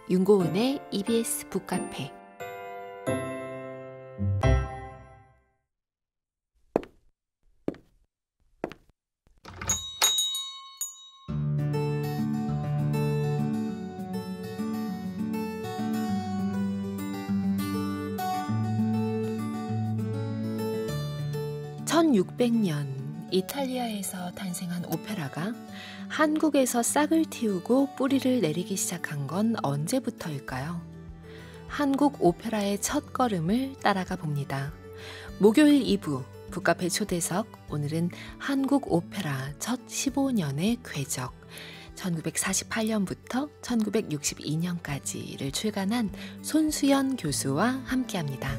윤고은의 EBS 북카페. (1600년) 이탈리아에서 탄생한 오페라가 한국에서 싹을 틔우고 뿌리를 내리기 시작한 건 언제부터일까요? 한국 오페라의 첫걸음을 따라가 봅니다. 목요일 2부 북카페 초대석, 오늘은 한국 오페라 첫 15년의 궤적, 1948년부터 1962년까지를 출간한 손수연 교수와 함께합니다.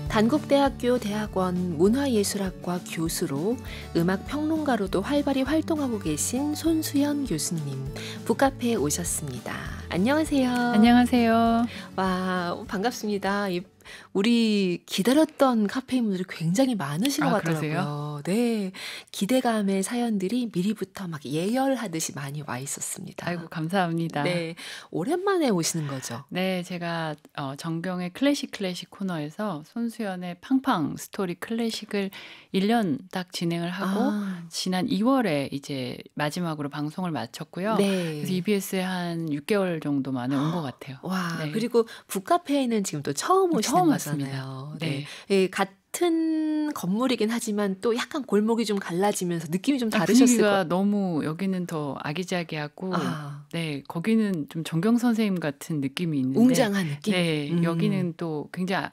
단국대학교 대학원 문화예술학과 교수로 음악평론가로도 활발히 활동하고 계신 손수연 교수님, 북카페에 오셨습니다. 안녕하세요. 안녕하세요. 와, 반갑습니다. 우리 기다렸던 카페인분들이 굉장히 많으신 것 같더라고요. 그러세요? 네, 기대감의 사연들이 미리부터 막 예열하듯이 많이 와 있었습니다. 아이고, 감사합니다. 네, 오랜만에 오시는 거죠? 네, 제가 정경의 클래식 코너에서 손수연의 팡팡 스토리 클래식을 1년 딱 진행을 하고 지난 2월에 이제 마지막으로 방송을 마쳤고요. 네. 그래서 EBS에 한 6개월 정도 만에 온 것 같아요. 와, 네. 그리고 북카페에는 지금 또 처음 오시는 처음 거잖아요. 왔습니다. 네. 네, 같은 건물이긴 하지만 또 약간 골목이 좀 갈라지면서 느낌이 좀 다르셨을 분위기가 거예요. 너무 여기는 더 아기자기하고 네, 거기는 좀 정경 선생님 같은 느낌이 있는데 웅장한 느낌? 네, 여기는 또 굉장히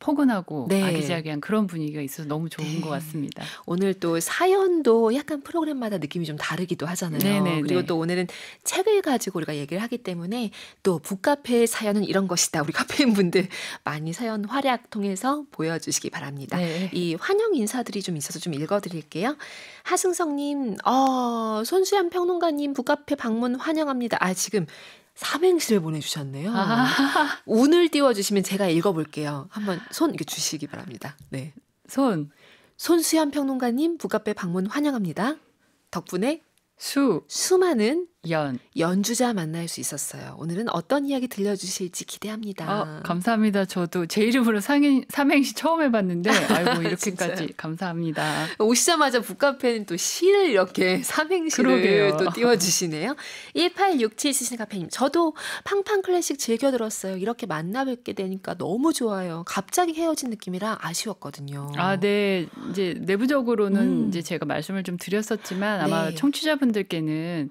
포근하고 네. 아기자기한 그런 분위기가 있어서 너무 좋은 것 같습니다. 오늘 또 사연도 약간 프로그램마다 느낌이 좀 다르기도 하잖아요. 네네네. 그리고 또 오늘은 책을 가지고 우리가 얘기를 하기 때문에 또 북카페의 사연은 이런 것이다. 우리 카페인 분들 많이 사연 활약 통해서 보여주시기 바랍니다. 네. 이 환영 인사들이 좀 있어서 좀 읽어드릴게요. 하승성님, 손수연 평론가님 북카페 방문 환영합니다. 지금 삼행시를 보내주셨네요. 운을 띄워주시면 제가 읽어볼게요. 한번 손 이렇게 주시기 바랍니다. 네. 손수연 평론가님 북카페 방문 환영합니다. 덕분에 수많은 연주자 만날 수 있었어요. 오늘은 어떤 이야기 들려주실지 기대합니다. 감사합니다. 저도 제 이름으로 삼행시 처음 해봤는데 아이고 이렇게까지 감사합니다. 오시자마자 북카페는 또 시를 이렇게 삼행시를 그러게요. 또 띄워주시네요. 1867 쓰시는 카페님, 저도 팡팡 클래식 즐겨 들었어요. 이렇게 만나 뵙게 되니까 너무 좋아요. 갑자기 헤어진 느낌이라 아쉬웠거든요. 네. 이제 내부적으로는 이제 제가 말씀을 좀 드렸었지만 아마 네. 청취자분들께는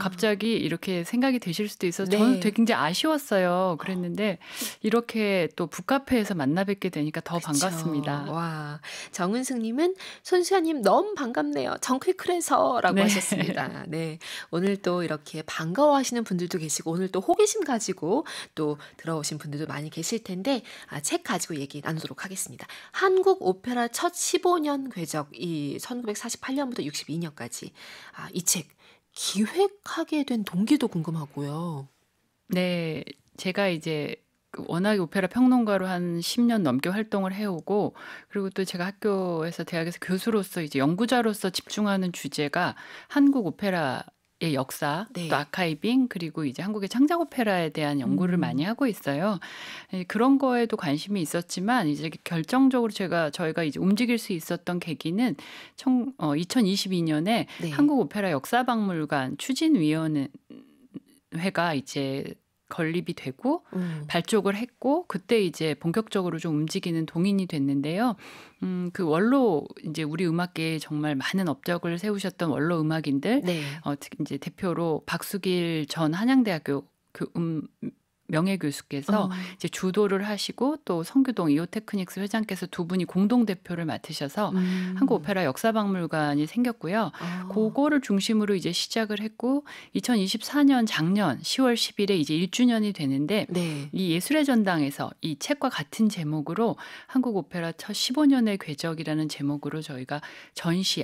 갑자기 이렇게 생각이 되실 수도 있어서 네. 저는 되게 굉장히 아쉬웠어요. 그랬는데 이렇게 또 북카페에서 만나 뵙게 되니까 더 그쵸. 반갑습니다. 와, 정은승님은 손수연님 너무 반갑네요. 정클클해서라고 네. 하셨습니다. 네, 오늘 또 이렇게 반가워하시는 분들도 계시고 오늘 또 호기심 가지고 또 들어오신 분들도 많이 계실 텐데 책 가지고 얘기 나누도록 하겠습니다. 한국 오페라 첫 15년 궤적, 이 1948년부터 62년까지 이 책 기획하게 된 동기도 궁금하고요. 네, 제가 이제 워낙에 오페라 평론가로 한 10년 넘게 활동을 해오고 그리고 또 제가 학교에서 대학에서 교수로서 이제 연구자로서 집중하는 주제가 한국 오페라의 역사, 네. 또 아카이빙, 그리고 이제 한국의 창작 오페라에 대한 연구를 많이 하고 있어요. 그런 거에도 관심이 있었지만 이제 결정적으로 저희가 이제 움직일 수 있었던 계기는 2022년에 네. 한국 오페라 역사박물관 추진위원회가 이제 건립이 되고 발족을 했고 그때 이제 본격적으로 좀 움직이는 동인이 됐는데요. 그 원로 이제 우리 음악계에 정말 많은 업적을 세우셨던 원로 음악인들, 네. 특히 이제 대표로 박수길 전 한양대학교 명예교수께서 이제 주도를 하시고 또 성규동 이오테크닉스 회장께서 두 분이 공동 대표를 맡으셔서 한국 오페라 역사박물관이 생겼고요. 그거를 중심으로 이제 시작을 했고 2024년 작년 10월 10일에 이제 1주년이 되는데 네. 이 예술의 전당에서 이 책과 같은 제목으로 한국 오페라 첫 15년의 궤적이라는 제목으로 저희가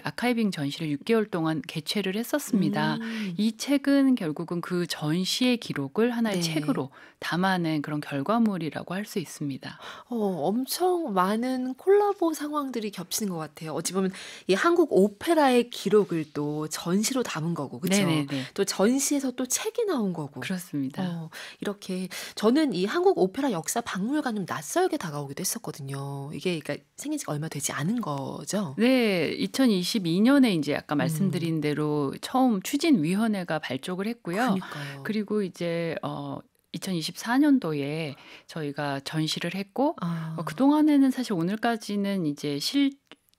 아카이빙 전시를 6개월 동안 개최를 했었습니다. 이 책은 결국은 그 전시의 기록을 하나의 네. 책으로 담아낸 그런 결과물이라고 할 수 있습니다. 엄청 많은 콜라보 상황들이 겹치는 것 같아요. 어찌 보면 이 한국 오페라의 기록을 또 전시로 담은 거고, 그쵸? 네네네. 또 전시에서 또 책이 나온 거고. 그렇습니다. 이렇게 저는 이 한국 오페라 역사 박물관 좀 낯설게 다가오기도 했었거든요. 이게 그러니까 생긴 지가 얼마 되지 않은 거죠? 네. 2022년에 이제 아까 음. 말씀드린 대로 처음 추진위원회가 발족을 했고요. 그니까요. 그리고 이제 2024년도에 저희가 전시를 했고 아. 그동안에는 사실 오늘까지는 이제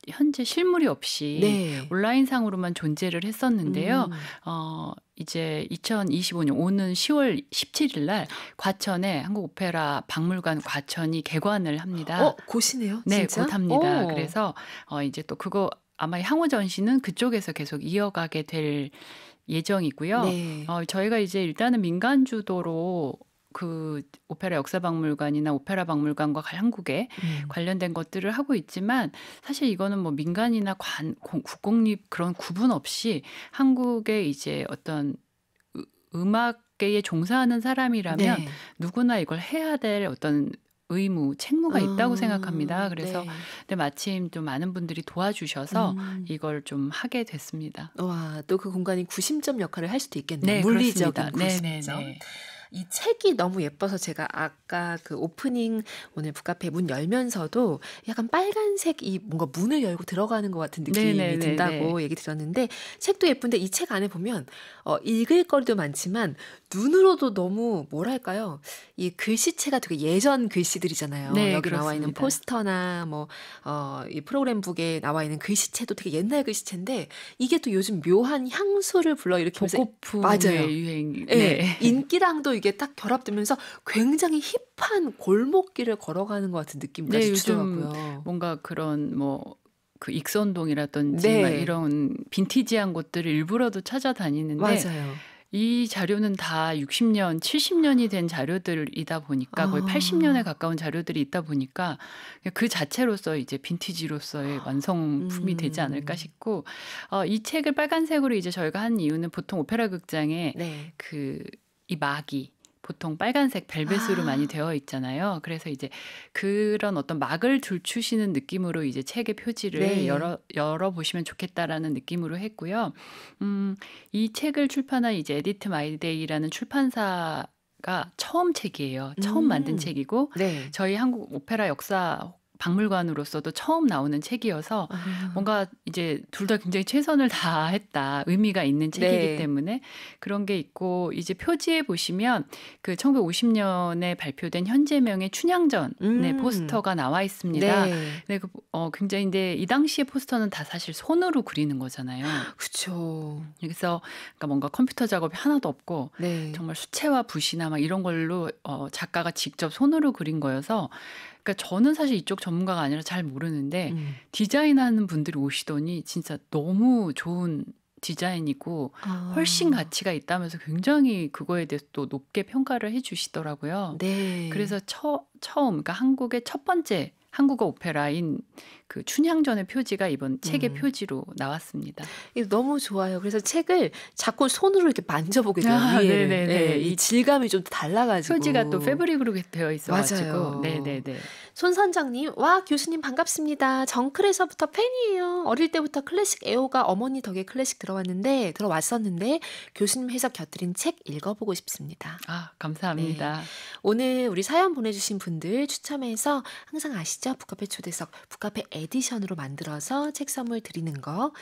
현재 실물이 없이 네. 온라인상으로만 존재를 했었는데요. 음. 이제 2025년 오는 10월 17일 날 과천에 한국 오페라 박물관 과천이 개관을 합니다. 곧이네요, 네, 진짜? 곧 합니다. 그래서 이제 또 그거 아마 향후 전시는 그쪽에서 계속 이어가게 될 예정이고요. 네. 저희가 이제 일단은 민간 주도로 그 오페라 역사박물관이나 오페라 박물관과 한국에 음. 관련된 것들을 하고 있지만 사실 이거는 뭐 민간이나 국공립 그런 구분 없이 한국의 이제 어떤 음악계에 종사하는 사람이라면 네. 누구나 이걸 해야 될 어떤 의무, 책무가 있다고 생각합니다. 그래서 네. 근데 마침 좀 많은 분들이 도와주셔서 음. 이걸 좀 하게 됐습니다. 와, 또 그 공간이 구심점 역할을 할 수도 있겠네요. 네, 물리적인 그렇습니다. 구심점. 네네네. 이 책이 너무 예뻐서 제가 아까 그 오프닝 오늘 북카페 문 열면서도 약간 빨간색 이 뭔가 문을 열고 들어가는 것 같은 느낌이 네네네네. 든다고 얘기 들었는데 책도 예쁜데 이 책 안에 보면 읽을 거리도 많지만 눈으로도 너무 뭐랄까요? 이 글씨체가 되게 예전 글씨들이잖아요. 네, 여기 나와 있는 그렇습니다. 포스터나 뭐 이 프로그램북에 나와 있는 글씨체도 되게 옛날 글씨체인데 이게 또 요즘 묘한 향수를 불러일으키면서 맞아요. 복고풍의 유행. 예. 네. 인기랑도 이게 딱 결합되면서 굉장히 힙한 골목길을 걸어가는 것 같은 네, 느낌까지 요즘 주더라고요. 뭔가 그런 뭐 그 익선동이라든지 막 네. 이런 빈티지한 곳들을 일부러도 찾아다니는데 맞아요. 이 자료는 다 60년, 70년이 된 자료들이다 보니까 거의 80년에 아. 가까운 자료들이 있다 보니까 그 자체로서 이제 빈티지로서의 완성품이 되지 않을까 음. 싶고 이 책을 빨간색으로 이제 저희가 한 이유는 보통 오페라 극장에 네. 이 막이 보통 빨간색 벨벳으로 많이 아. 되어 있잖아요. 그래서 이제 그런 어떤 막을 줄추시는 느낌으로 이제 책의 표지를 네. 열어 보시면 좋겠다라는 느낌으로 했고요. 이 책을 출판한 이제 에디트 마이데이라는 출판사가 처음 책이에요. 처음 만든 음. 책이고 네. 저희 한국 오페라 역사 박물관으로서도 처음 나오는 책이어서 아. 뭔가 이제 둘 다 굉장히 최선을 다했다. 의미가 있는 책이기 네. 때문에 그런 게 있고 이제 표지에 보시면 그 1950년에 발표된 현재명의 춘향전의 음. 포스터가 나와 있습니다. 네. 네, 굉장히 근데 이 당시의 포스터는 다 사실 손으로 그리는 거잖아요. 그쵸. 그래서 그러니까 뭔가 컴퓨터 작업이 하나도 없고 네. 정말 수채화 붓이나 막 이런 걸로 작가가 직접 손으로 그린 거여서 그러니까 저는 사실 이쪽 전문가가 아니라 잘 모르는데 디자인하는 분들이 오시더니 진짜 너무 좋은 디자인이고 훨씬 아. 가치가 있다면서 굉장히 그거에 대해서 또 높게 평가를 해 주시더라고요. 네. 그래서 처음 그러니까 한국의 첫 번째 한국어 오페라인 그 춘향전의 표지가 이번 책의 표지로 나왔습니다. 이거 너무 좋아요. 그래서 책을 자꾸 손으로 이렇게 만져보게 돼요, 아, 위에를. 네네네. 예, 이 질감이 좀 달라 가지고. 표지가 또 패브릭으로 되어 있어 가지고. 맞아요. 네네네. 손선정님, 와, 교수님 반갑습니다. 정클에서부터 팬이에요. 어릴 때부터 클래식 애호가 어머니 덕에 클래식 들어왔었는데 교수님 해석 곁들인 책 읽어보고 싶습니다. 아, 감사합니다. 오늘 우리 사연 보내주신 분들 추첨해서 항상 아시죠? 북카페 초대석, 북카페 에디션으로 만들어서 책 선물 드리는 거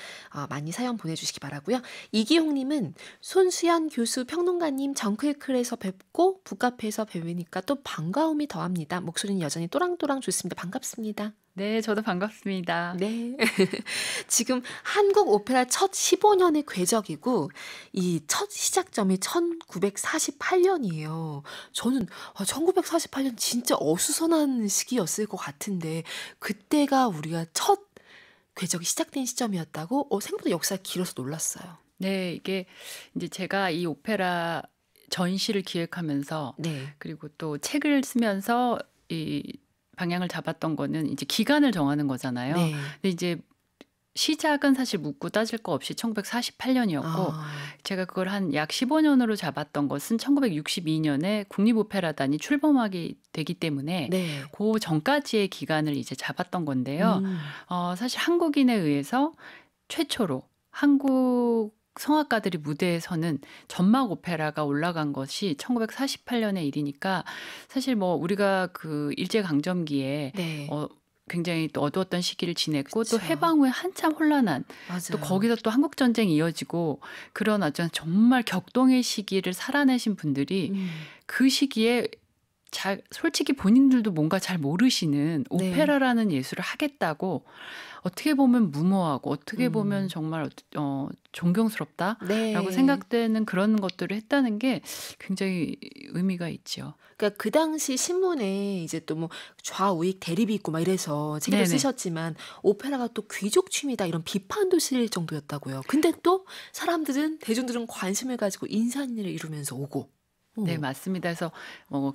많이 사연 보내주시기 바라고요. 이기홍님은 손수연 교수 평론가님 정클클에서 뵙고 북카페에서 뵈니까 또 반가움이 더합니다. 목소리는 여전히 또랑또랑 좋습니다. 반갑습니다. 네, 저도 반갑습니다. 네. 지금 한국 오페라 첫 15년의 궤적이고 이 첫 시작점이 1948년이에요. 저는 1948년 진짜 어수선한 시기였을 것 같은데 그때가 우리가 첫 궤적이 시작된 시점이었다고 생각보다 역사가 길어서 놀랐어요. 네, 이게 이제 제가 이 오페라 전시를 기획하면서 네. 그리고 또 책을 쓰면서 이 방향을 잡았던 거는 이제 기간을 정하는 거잖아요. 네. 근데 이제 시작은 사실 묻고 따질 거 없이 1948년이었고 아. 제가 그걸 한 약 15년으로 잡았던 것은 1962년에 국립오페라단이 출범하게 되기 때문에 네. 그 전까지의 기간을 이제 잡았던 건데요. 음. 사실 한국인에 의해서 최초로 한국 성악가들이 무대에 서는 전막 오페라가 올라간 것이 1948년의 일이니까 사실 뭐 우리가 그 일제강점기에 네. 굉장히 또 어두웠던 시기를 지냈고 또 그쵸. 해방 후에 한참 혼란한 또 맞아요. 거기서 또 한국 전쟁이 이어지고 그런 어떤 정말 격동의 시기를 살아내신 분들이 음. 그 시기에 솔직히 본인들도 뭔가 잘 모르시는 네. 오페라라는 예술을 하겠다고 어떻게 보면 무모하고 어떻게 보면 정말 존경스럽다라고 네. 생각되는 그런 것들을 했다는 게 굉장히 의미가 있죠. 그러니까 그 당시 신문에 이제 또 뭐 좌우익 대립이 있고 막 이래서 책에도 네네. 쓰셨지만 오페라가 또 귀족 취미다 이런 비판도 실릴 정도였다고요. 근데 또 대중들은 관심을 가지고 인산인해를 이루면서 오고. 네, 어. 맞습니다. 그래서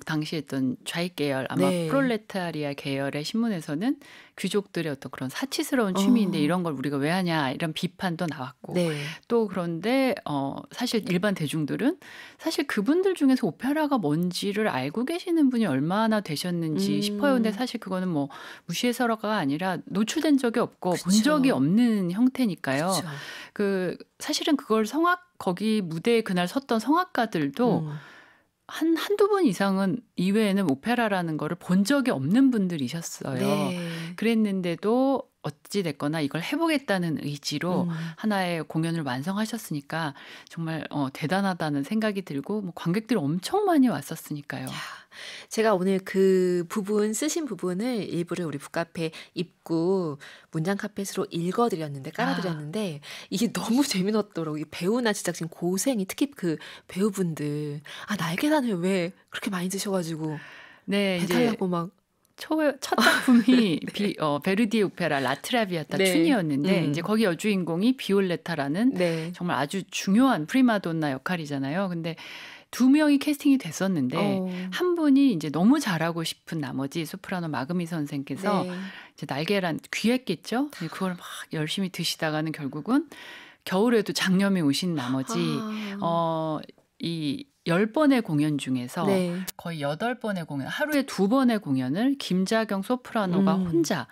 당시에 있던 좌익 계열, 아마 네. 프롤레타리아 계열의 신문에서는 귀족들의 어떤 그런 사치스러운 취미인데 이런 걸 우리가 왜 하냐 이런 비판도 나왔고 네. 또 그런데 사실 일반 대중들은 사실 그분들 중에서 오페라가 뭔지를 알고 계시는 분이 얼마나 되셨는지 싶어요. 근데 사실 그거는 뭐 무시해서가 아니라 노출된 적이 없고 본 그쵸. 적이 없는 형태니까요. 그쵸. 사실은 그걸 거기 무대에 그날 섰던 성악가들도 한두 분 이상은 이외에는 오페라라는 거를 본 적이 없는 분들이셨어요. 네. 그랬는데도 어찌 됐거나 이걸 해보겠다는 의지로 음. 하나의 공연을 완성하셨으니까 정말 대단하다는 생각이 들고 뭐 관객들이 엄청 많이 왔었으니까요. 제가 오늘 그 부분 쓰신 부분을 일부를 우리 북카페 입구 문장 카펫으로 깔아드렸는데 이게 너무 재미났더라고요. 이 배우나 제작진 고생이 특히 그 배우분들 날계란을 왜 그렇게 많이 드셔가지고 네, 이제 배탈나고 막 첫 작품이 베르디의 오페라 라트라비아타 네. 춘이었는데 이제 거기 여주인공이 비올레타라는 네. 정말 아주 중요한 프리마돈나 역할이잖아요. 근데 두 명이 캐스팅이 됐었는데 한 분이 이제 너무 잘하고 싶은 나머지 소프라노 마그미 선생께서 네. 이제 날계란 귀했겠죠. 그걸 막 열심히 드시다가는 결국은 겨울에도 장염이 오신 나머지 이 10번의 공연 중에서 네. 거의 8번의 공연, 하루에 2번의 공연을 김자경 소프라노가 혼자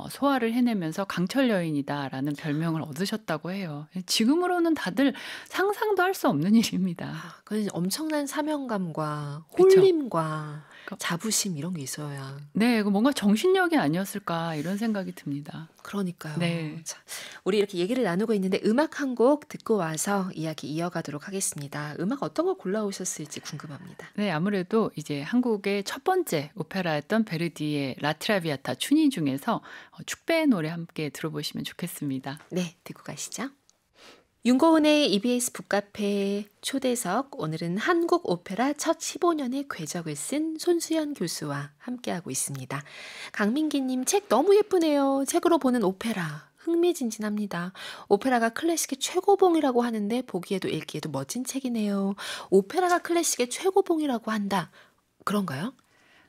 소화를 해내면서 강철 여인이다라는 별명을 얻으셨다고 해요. 지금으로는 다들 상상도 할 수 없는 일입니다. 그건 엄청난 사명감과 그쵸. 홀림과 자부심 이런 게 있어야. 네, 뭔가 정신력이 아니었을까 이런 생각이 듭니다. 그러니까요. 네. 자, 우리 이렇게 얘기를 나누고 있는데 음악 한 곡 듣고 와서 이야기 이어가도록 하겠습니다. 음악 어떤 걸 골라오셨을지 궁금합니다. 네, 아무래도 이제 한국의 첫 번째 오페라였던 베르디의 라트라비아타 춘이 중에서 축배의 노래 함께 들어보시면 좋겠습니다. 네, 듣고 가시죠. 윤고은의 EBS 북카페 초대석, 오늘은 한국 오페라 첫 15년의 궤적을 쓴 손수연 교수와 함께하고 있습니다. 강민기님, 책 너무 예쁘네요. 책으로 보는 오페라. 흥미진진합니다. 오페라가 클래식의 최고봉이라고 하는데 보기에도 읽기에도 멋진 책이네요. 오페라가 클래식의 최고봉이라고 한다. 그런가요?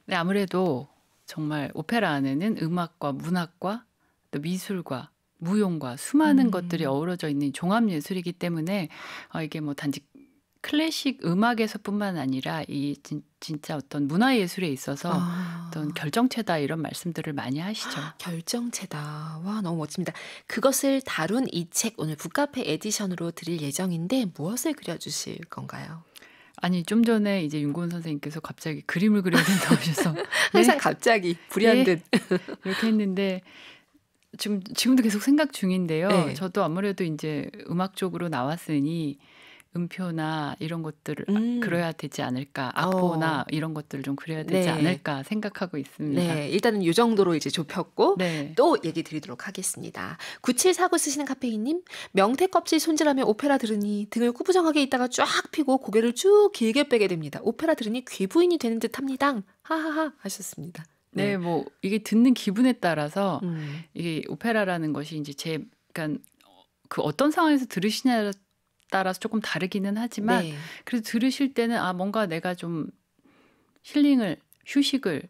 네, 아무래도 정말 오페라 안에는 음악과 문학과 또 미술과 무용과 수많은 것들이 어우러져 있는 종합예술이기 때문에 이게 뭐 단지 클래식 음악에서뿐만 아니라 이 진짜 어떤 문화예술에 있어서 어떤 결정체다 이런 말씀들을 많이 하시죠. 결정체다. 와, 너무 멋집니다. 그것을 다룬 이 책 오늘 북카페 에디션으로 드릴 예정인데 무엇을 그려주실 건가요? 아니, 좀 전에 이제 윤고은 선생님께서 갑자기 그림을 그려야 된다고 하셔서 항상 갑자기 불의한 듯 이렇게 했는데 지금도 계속 생각 중인데요. 네. 저도 아무래도 이제 음악 쪽으로 나왔으니 음표나 이런 것들을 그려야 되지 않을까. 악보나 이런 것들을 좀 그려야 되지 네. 않을까 생각하고 있습니다. 네, 일단은 이 정도로 이제 좁혔고 네. 또 얘기 드리도록 하겠습니다. 9749 쓰시는 카페인님, 명태 껍질 손질하며 오페라 들으니 등을 꾸부정하게 있다가 쫙 펴고 고개를 쭉 길게 빼게 됩니다. 오페라 들으니 귀부인이 되는 듯합니다. 하하하 하셨습니다. 네, 뭐 이게 듣는 기분에 따라서 이게 오페라라는 것이 이제 그러니까 그 어떤 상황에서 들으시냐에 따라서 조금 다르기는 하지만 네. 그래도 들으실 때는 뭔가 내가 좀 힐링을 휴식을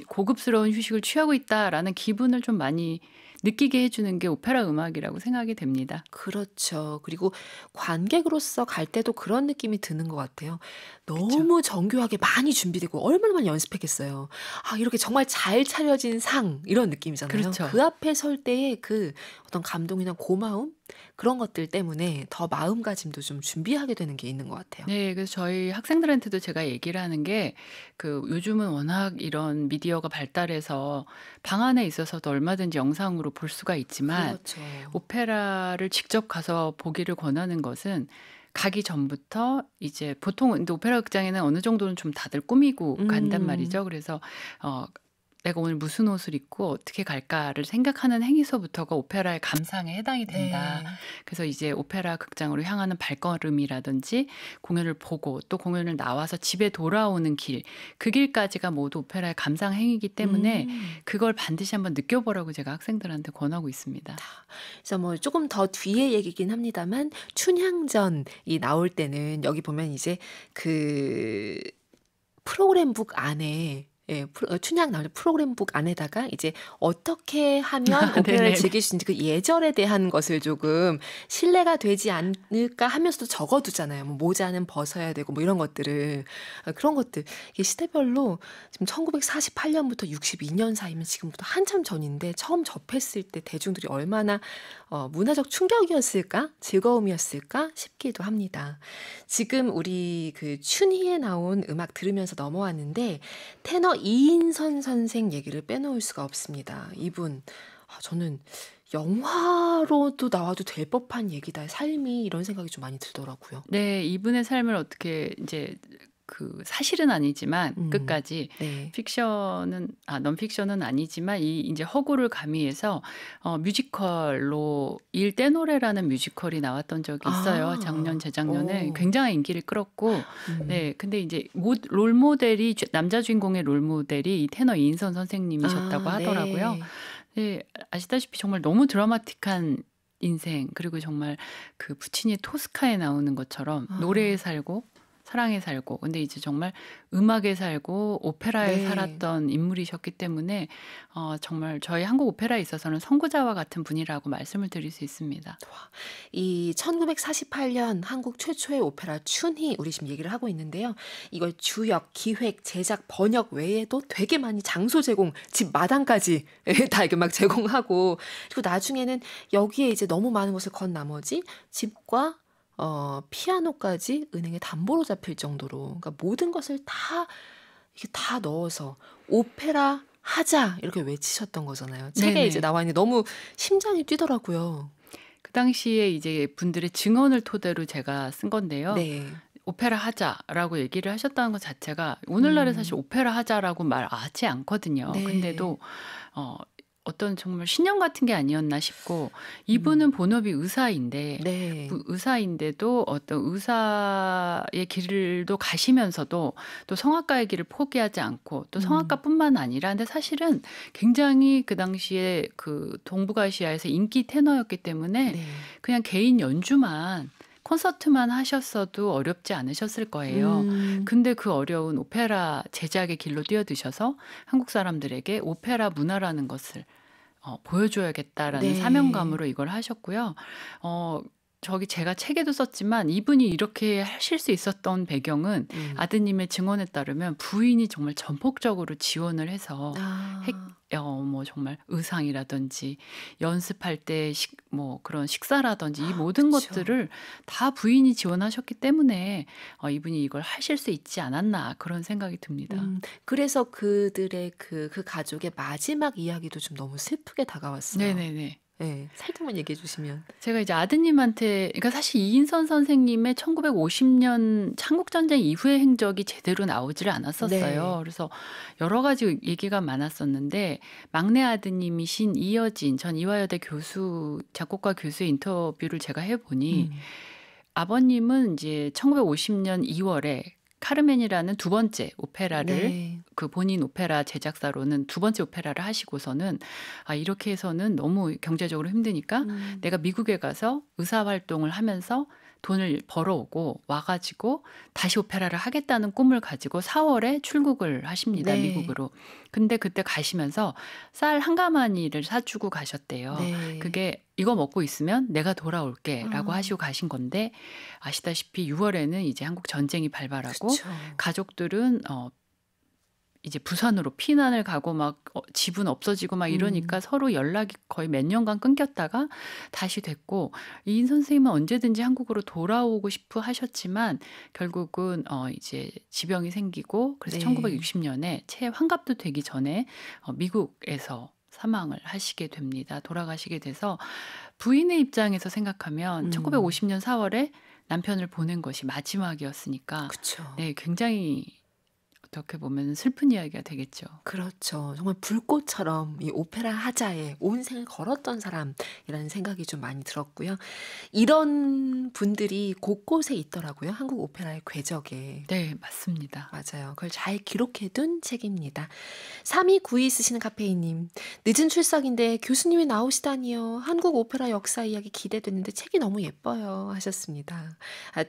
고급스러운 휴식을 취하고 있다라는 기분을 좀 많이 느끼게 해주는 게 오페라 음악이라고 생각이 됩니다. 그렇죠. 그리고 관객으로서 갈 때도 그런 느낌이 드는 것 같아요. 그쵸. 너무 정교하게 많이 준비되고 얼마나 많이 연습했겠어요. 아, 이렇게 정말 잘 차려진 상 이런 느낌이잖아요. 그렇죠. 그 앞에 설 때의 그 어떤 감동이나 고마움 그런 것들 때문에 더 마음가짐도 좀 준비하게 되는 게 있는 것 같아요. 네. 그래서 저희 학생들한테도 제가 얘기를 하는 게 요즘은 워낙 이런 미디어가 발달해서 방 안에 있어서도 얼마든지 영상으로 볼 수가 있지만 그렇죠. 오페라를 직접 가서 보기를 권하는 것은 가기 전부터 이제 보통은 근데 오페라 극장에는 어느 정도는 좀 다들 꾸미고 간단 음. 말이죠. 그래서 어 '내가 오늘 무슨 옷을 입고 어떻게 갈까.'를 생각하는 행위서부터가 오페라의 감상에 해당이 된다. 네. 그래서 이제 오페라 극장으로 향하는 발걸음이라든지 공연을 보고 또 공연을 나와서 집에 돌아오는 길, 그 길까지가 모두 오페라의 감상 행위이기 때문에 음. 그걸 반드시 한번 느껴보라고 제가 학생들한테 권하고 있습니다. 그래서 뭐 조금 더 뒤의 얘기긴 합니다만 춘향전이 나올 때는 여기 보면 이제 그 프로그램북 안에 예 춘향 나오는 프로그램북 안에다가 이제 어떻게 하면 아 오페라를 네네네. 즐길 수 있는지 그 예절에 대한 것을 조금 신뢰가 되지 않을까 하면서도 적어 두잖아요. 뭐 모자는 벗어야 되고 뭐 이런 것들을. 아 그런 것들 이게 시대별로 지금 1948 년부터 62년 사이면 지금부터 한참 전인데 처음 접했을 때 대중들이 얼마나 문화적 충격이었을까? 즐거움이었을까? 싶기도 합니다. 지금 우리 그 춘희에 나온 음악 들으면서 넘어왔는데 테너 이인선 선생 얘기를 빼놓을 수가 없습니다. 이분 저는 '영화로도 나와도 될 법한 얘기다. 삶이.' 이런 생각이 좀 많이 들더라고요. 네. 이분의 삶을 어떻게 인제 사실은 아니지만 음. 끝까지 네. 넌픽션은 아니지만 이 인제 허구를 가미해서 뮤지컬로 일 떼노래라는 뮤지컬이 나왔던 적이 있어요. 작년, 아. 재작년에. 오. 굉장한 인기를 끌었고 음. 네 근데 인제 롤모델이 남자 주인공의 롤모델이 이 테너 이인선 선생님이셨다고 아 하더라고요. 네. 네. 아시다시피 정말 너무 드라마틱한 인생 그리고 정말 부치니의 토스카에 나오는 것처럼 노래에 아 살고 사랑에 살고 근데 이제 정말 음악에 살고 오페라에 네. 살았던 인물이셨기 때문에 정말 저희 한국 오페라에 있어서는 선구자와 같은 분이라고 말씀을 드릴 수 있습니다. 이 1948년 한국 최초의 오페라 춘희 우리 지금 얘기를 하고 있는데요. 이걸 주역, 기획, 제작, 번역 외에도 되게 많이 장소 제공, 집 마당까지 다 이렇게 막 제공하고 그리고 나중에는 여기에 이제 너무 많은 것을 건 나머지 집과 피아노까지 은행에 담보로 잡힐 정도로 그러니까 모든 것을 다 이게 다 넣어서 "오페라 하자." 이렇게 외치셨던 거잖아요. 책에 이제 네네. 나와 있는데 너무 심장이 뛰더라고요. 그 당시에 이제 분들의 증언을 토대로 제가 쓴 건데요. 네. "오페라 하자."라고 얘기를 하셨다는 것 자체가 오늘날에 사실 음. 오페라 하자라고 말하지 않거든요. 네. 근데도 어 어떤 정말 신념 같은 게 아니었나 싶고 음. 이분은 본업이 의사인데 네. 의사인데도 어떤 의사의 길도 가시면서도 또 성악가의 길을 포기하지 않고 또 음. 성악가뿐만 아니라 근데 사실은 굉장히 그 당시에 동북아시아에서 인기 테너였기 때문에 네. 그냥 개인 연주만 콘서트만 하셨어도 어렵지 않으셨을 거예요. 음. 근데 그 어려운 오페라 제작의 길로 뛰어드셔서 한국 사람들에게 오페라 문화라는 것을 보여줘야겠다라는 네. 사명감으로 이걸 하셨고요. 제가 책에도 썼지만 이분이 이렇게 하실 수 있었던 배경은 음. 아드님의 증언에 따르면 부인이 정말 전폭적으로 지원을 해서 했 아. 뭐 정말 의상이라든지 연습할 때 그런 식사라든지 이 모든 그쵸. 것들을 다 부인이 지원하셨기 때문에 이분이 이걸 하실 수 있지 않았나 그런 생각이 듭니다. 그래서 그들의 그 가족의 마지막 이야기도 좀 너무 슬프게 다가왔어요. 네네네. 예. 살짝만 얘기해 주시면. 제가 이제 아드님한테 그러니까 사실 이인선 선생님의 1950년 한국전쟁 이후의 행적이 제대로 나오지를 않았었어요. 네. 그래서 여러 가지 얘기가 많았었는데 막내 아드님이신 이여진 전 이화여대 작곡가 교수의 인터뷰를 제가 해 보니 음. 아버님은 이제 1950년 2월에 카르멘이라는 두 번째 오페라를 네. 본인 오페라 제작사로는 두 번째 오페라를 하시고서는 '아 이렇게 해서는 너무 경제적으로 힘드니까 음. 내가 미국에 가서 의사 활동을 하면서 돈을 벌어오고 와 가지고 다시 오페라를 하겠다는 꿈을 가지고 4월에 출국을 하십니다, 네. 미국으로. 근데 그때 가시면서 쌀 한 가마니를 사 주고 가셨대요. 네. 그게 "이거 먹고 있으면 내가 돌아올게."라고 아. 하시고 가신 건데, 아시다시피 6월에는 이제 한국 전쟁이 발발하고 그쵸. 가족들은 이제 부산으로 피난을 가고 막 집은 없어지고 막 이러니까 서로 연락이 거의 몇 년간 끊겼다가 다시 됐고, 이인 선생님은 언제든지 한국으로 돌아오고 싶어 하셨지만 결국은 이제 지병이 생기고, 그래서 네. 1960년에 채 환갑도 되기 전에 미국에서 사망을 하시게 됩니다. 돌아가시게 돼서 부인의 입장에서 생각하면 1950년 4월에 남편을 보낸 것이 마지막이었으니까 그쵸. 네, 굉장히 어떻게 보면 슬픈 이야기가 되겠죠. 그렇죠. 정말 불꽃처럼 이 오페라 하자에 온 생을 걸었던 사람이라는 생각이 좀 많이 들었고요. 이런 분들이 곳곳에 있더라고요. 한국 오페라의 궤적에. 네, 맞습니다. 맞아요. 그걸 잘 기록해둔 책입니다. 3292 쓰시는 카페이님. 늦은 출석인데 교수님이 나오시다니요. 한국 오페라 역사 이야기 기대됐는데 책이 너무 예뻐요. 하셨습니다.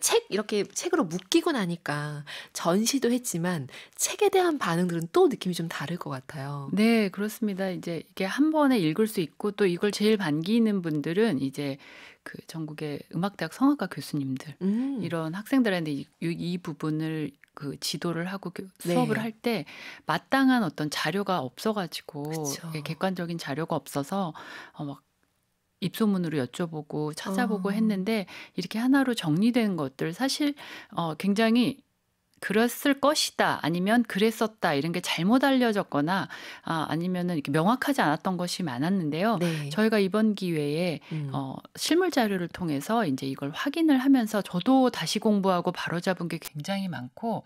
책 이렇게 책으로 묶이고 나니까 전시도 했지만 책에 대한 반응들은 또 느낌이 좀 다를 것 같아요. 네, 그렇습니다. 이제 이게 한 번에 읽을 수 있고, 또 이걸 제일 반기는 분들은 이제 그 전국의 음악대학 성악과 교수님들, 음. 이런 학생들한테 이 부분을 그 지도를 하고 수업을 네. 할 때 마땅한 어떤 자료가 없어 가지고, 그쵸. 객관적인 자료가 없어서 막 입소문으로 여쭤보고 찾아보고 어. 했는데, 이렇게 하나로 정리된 것들, 사실 굉장히 '그랬을 것이다.' 아니면 '그랬었다.' 이런 게 잘못 알려졌거나 아니면은 이렇게 명확하지 않았던 것이 많았는데요. 네. 저희가 이번 기회에 음. 실물 자료를 통해서 인제 이걸 확인을 하면서 저도 다시 공부하고 바로잡은 게 굉장히 많고,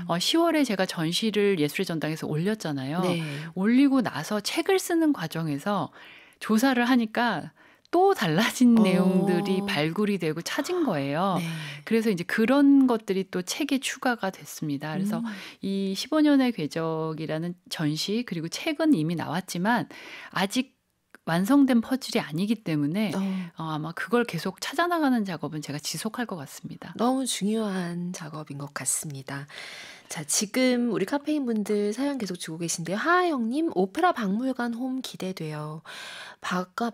10월에 제가 전시를 예술의 전당에서 올렸잖아요. 네. 올리고 나서 책을 쓰는 과정에서 조사를 하니까 또 달라진 내용들이 어. 발굴이 되고 찾은 거예요. 네. 그래서 이제 그런 것들이 또 책에 추가가 됐습니다. 그래서 이 15년의 궤적이라는 전시, 그리고 책은 이미 나왔지만 아직 완성된 퍼즐이 아니기 때문에 아마 그걸 계속 찾아나가는 작업은 제가 지속할 것 같습니다. 너무 중요한 작업인 것 같습니다. 자, 지금 우리 카페인 분들 사연 계속 주고 계신데요. 하하영님, 오페라 박물관 홈 기대돼요.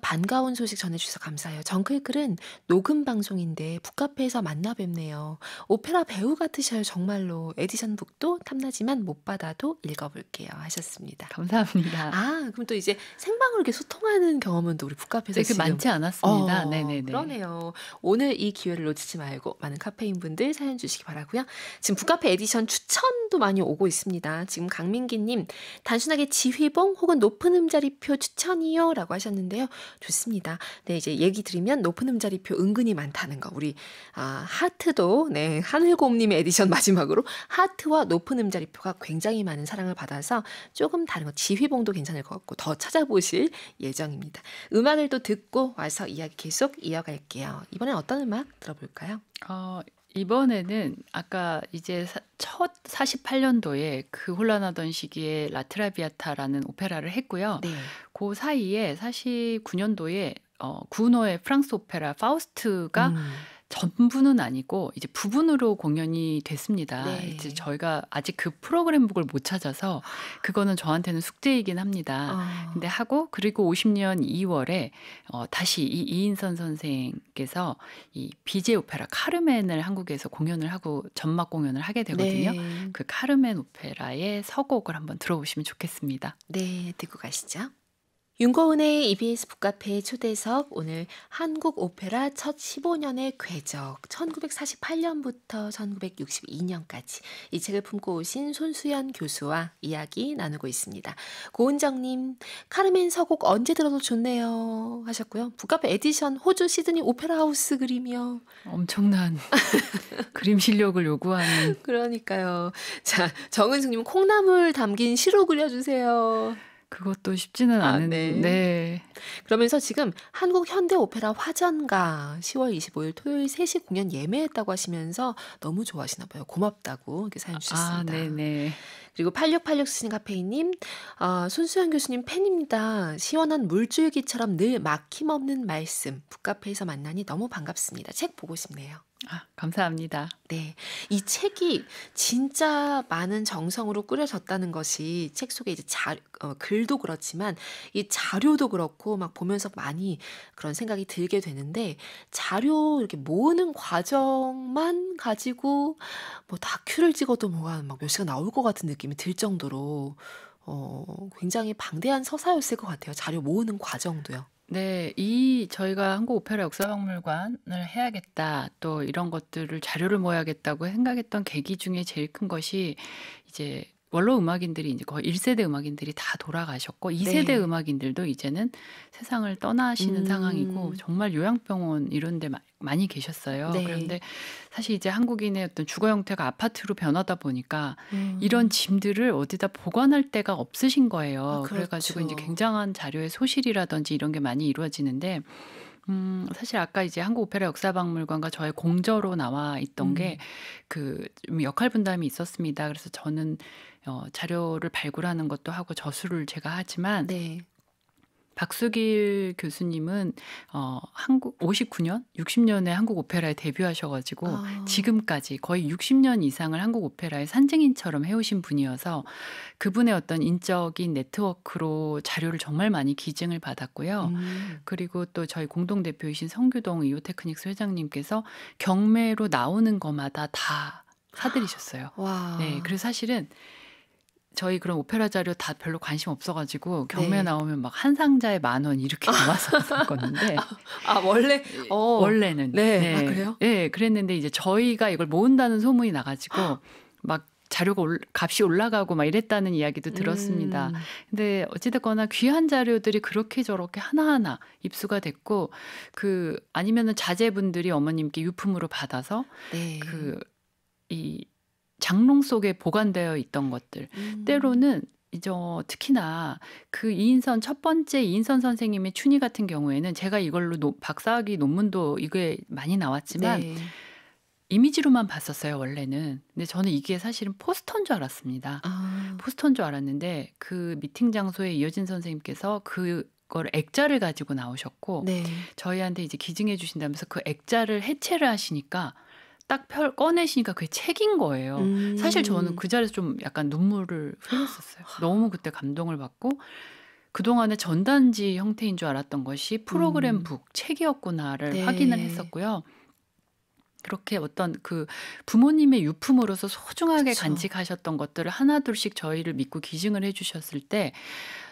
반가운 소식 전해주셔서 감사해요. 정클글은 녹음 방송인데 북카페에서 만나 뵙네요. 오페라 배우 같으셔요, 정말로. 에디션 북도 탐나지만 못 받아도 읽어볼게요. 하셨습니다. 감사합니다. 그럼 또 이제 생방으로 이렇게 소통하는 경험은 또 우리 북카페에서 네, 그 지금 많지 않았습니다. 네네네. 그러네요. 오늘 이 기회를 놓치지 말고 많은 카페인 분들 사연 주시기 바라고요. 지금 북카페 에디션 추천도 많이 오고 있습니다. 지금 강민기님, 단순하게 지휘봉 혹은 높은 음자리표 추천이요 라고 하셨는데요. 좋습니다. 네, 이제 얘기 드리면 높은 음자리표 은근히 많다는 거. 우리 하트도, 네, 하늘곰님의 에디션 마지막으로 하트와 높은 음자리표가 굉장히 많은 사랑을 받아서 조금 다른 거, 지휘봉도 괜찮을 것 같고 더 찾아보실 예정입니다. 음악을 또 듣고 와서 이야기 계속 이어갈게요. 이번엔 어떤 음악 들어볼까요? 이번에는 아까 이제 첫 48년도에 그 혼란하던 시기에 라트라비아타라는 오페라를 했고요. 네. 그 사이에 49년도에 구노의 프랑스 오페라 파우스트가 전부는 아니고 이제 부분으로 공연이 됐습니다. 네. 이제 저희가 아직 그 프로그램북을 못 찾아서 그거는 저한테는 숙제이긴 합니다. 근데 하고, 그리고 50년 2월에 다시 이 이인선 선생께서 이 비제 오페라 카르멘을 한국에서 공연을 하고 전막 공연을 하게 되거든요. 네. 그 카르멘 오페라의 서곡을 한번 들어보시면 좋겠습니다. 네, 듣고 가시죠. 윤고은의 EBS 북카페 초대석, 오늘 한국 오페라 첫 15년의 궤적, 1948년부터 1962년까지 이 책을 품고 오신 손수연 교수와 이야기 나누고 있습니다. 고은정님, 카르멘 서곡 언제 들어도 좋네요 하셨고요. 북카페 에디션 호주 시드니 오페라 하우스 그림이요. 엄청난 그림 실력을 요구하는. 그러니까요. 자, 정은숙님, 콩나물 담긴 시로 그려주세요. 그것도 쉽지는 않은. 네. 네. 그러면서 지금 한국 현대 오페라 화전가 10월 25일 토요일 3시 공연 예매했다고 하시면서 너무 좋아하시나 봐요. 고맙다고 이렇게 사연 주셨습니다. 네네. 그리고 8686 쓰신 카페이님, 손수연 교수님 팬입니다. 시원한 물줄기처럼 늘 막힘없는 말씀, 북카페에서 만나니 너무 반갑습니다. 책 보고 싶네요. 아, 감사합니다. 네. 이 책이 진짜 많은 정성으로 꾸려졌다는 것이 책 속에 이제 글도 그렇지만 이 자료도 그렇고 막 보면서 많이 그런 생각이 들게 되는데, 자료 이렇게 모으는 과정만 가지고 뭐 다큐를 찍어도 뭐가 막 몇 시간 나올 것 같은 느낌이 들 정도로 굉장히 방대한 서사였을 것 같아요. 자료 모으는 과정도요. 네, 저희가 한국 오페라 역사박물관을 해야겠다, 또 이런 것들을 자료를 모아야겠다고 생각했던 계기 중에 제일 큰 것이 이제 원로 음악인들이 이제 거의 1세대 음악인들이 다 돌아가셨고 2세대 네. 음악인들도 이제는 세상을 떠나시는 상황이고 음. 정말 요양병원 이런 데 많이 계셨어요. 네. 그런데 사실 이제 한국인의 어떤 주거 형태가 아파트로 변하다 보니까 이런 음. 짐들을 어디다 보관할 데가 없으신 아 거예요. 그래가지고 이제 그렇죠. 굉장한 자료의 소실이라든지 이런 게 많이 이루어지는데, 사실 아까 이제 한국 오페라 역사박물관과 저의 공저로 나와 있던 게 음. 좀 역할 분담이 있었습니다. 그래서 저는 자료를 발굴하는 것도 하고 저술을 제가 하지만, 네. 박수길 교수님은 한국 59년, 60년에 한국 오페라에 데뷔하셔 가지고 아. 지금까지 거의 60년 이상을 한국 오페라의 산증인처럼 해오신 분이어서 그분의 어떤 인적인 네트워크로 자료를 정말 많이 기증을 받았고요. 음. 그리고 또 저희 공동 대표이신 성규동 이오테크닉스 회장님께서 경매로 나오는 것마다 다 사들이셨어요. 네, 와. 그래서 사실은 저희 그런 오페라 자료 다 별로 관심 없어 가지고 경매 네. 나오면 막 한 상자에 10,000원 이렇게 나왔었었거든데, 아 원래 원래는. 네. 아 네. 그래요? 예. 그랬는데 이제 저희가 이걸 모은다는 소문이 나 가지고 막 자료가 값이 올라가고 막 이랬다는 이야기도 들었습니다. 음. 근데 어찌 됐거나 귀한 자료들이 그렇게 저렇게 하나하나 입수가 됐고, 아니면은 자제분들이 어머님께 유품으로 받아서 네. 이 장롱 속에 보관되어 있던 것들, 음. 때로는 이제 특히나 첫 번째 이인선 선생님의 춘희 같은 경우에는 제가 이걸로 박사학위 논문도 이게 많이 나왔지만 네. 이미지로만 봤었어요, 원래는. 근데 저는 이게 사실은 포스터인 줄 알았습니다. 아. 포스터인 줄 알았는데 그 미팅 장소에 이효진 선생님께서 그걸 액자를 가지고 나오셨고 네. 저희한테 이제 기증해 주신다면서 그 액자를 해체를 하시니까 딱 꺼내시니까 그게 책인 거예요. 사실 저는 음. 그 자리에서 좀 약간 눈물을 흘렸었어요. 너무 그때 감동을 받고, 그동안에 전단지 형태인 줄 알았던 것이 프로그램 북, 책이었구나를 확인을 네. 했었고요. 그렇게 어떤 부모님의 유품으로서 소중하게 그쵸. 간직하셨던 것들을 하나둘씩 저희를 믿고 기증을 해 주셨을 때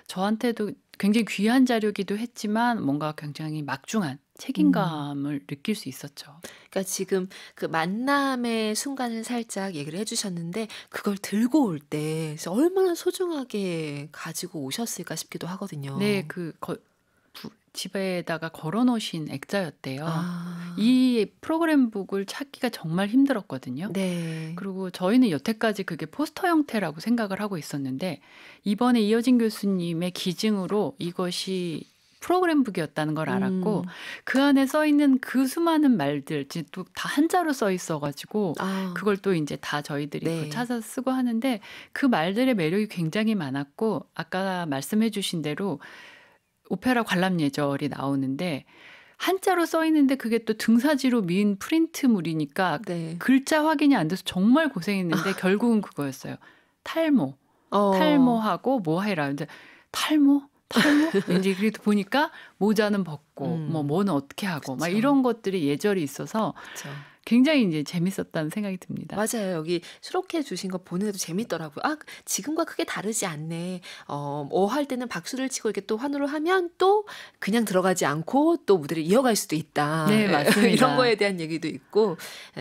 저한테도 굉장히 귀한 자료기도 했지만 뭔가 굉장히 막중한 음. 책임감을 느낄 수 있었죠. 그러니까 지금 그 만남의 순간을 살짝 얘기를 해 주셨는데, 그걸 들고 올 때 얼마나 소중하게 가지고 오셨을까 싶기도 네. 하거든요. 집에다가 걸어 놓으신 액자였대요. 아. 이 프로그램 북을 찾기가 정말 힘들었거든요. 네. 그리고 저희는 여태까지 그게 포스터 형태라고 생각을 하고 있었는데 이번에 이어진 교수님의 기증으로 이것이 프로그램 북이었다는 걸 알았고, 음. 그 안에 써 있는 그 수많은 말들 또 다 한자로 써 있어 가지고 아. 그걸 또 인제 다 저희들이 네. 찾아서 쓰고 하는데 그 말들의 매력이 굉장히 많았고, 아까 말씀해 주신 대로 오페라 관람 예절이 나오는데 한자로 써 있는데 그게 또 등사지로 민 프린트물이니까 네. 글자 확인이 안 돼서 정말 고생했는데 결국은 그거였어요. 탈모. 어. 탈모하고 뭐 해라. 근데 탈모? 탈모? 왠지 그래도 보니까 모자는 벗고 뭐는 어떻게 하고 막 그쵸. 이런 것들이 예절이 있어서 그쵸. 굉장히 이제 재밌었다는 생각이 듭니다. 맞아요. 여기 수록해 주신 거 보는데도 재밌더라고요. '아 지금과 크게 다르지 않네.' 뭐 할 때는 박수를 치고 이렇게 또 환호를 하면 또 그냥 들어가지 않고 또 무대를 이어갈 수도 있다. 네, 이런 맞습니다. 거에 대한 얘기도 있고